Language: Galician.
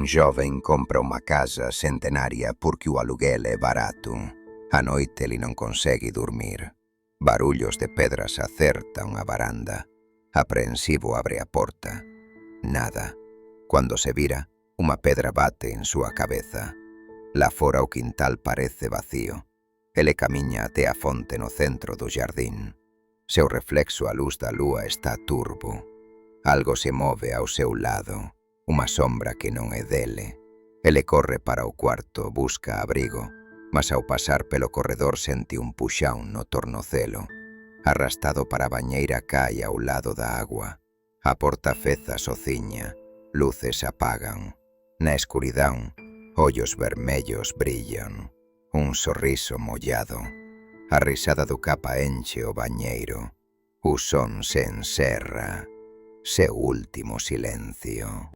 Un joven compra unha casa centenaria porque o aluguel é barato. A noite ele non consegue dormir. Barullos de pedras acertan a varanda. Aprensivo abre a porta. Nada. Cuando se vira, unha pedra bate en súa cabeza. La fora o quintal parece vacío. Ele camiña até a fonte no centro do xardín. Seu reflexo á luz da lúa está turbo. Algo se move ao seu lado. Unha sombra que non é dele. Ele corre para o cuarto, busca abrigo, mas ao pasar pelo corredor sente un puxón no tornocelo. Arrastado para a bañeira cae ao lado da agua. A porta feza sociña, luces apagan. Na escuridão, ollos vermellos brillan. Un sorriso mollado. A risada do capa enche o bañeiro. O son se encerra. Seu último silencio.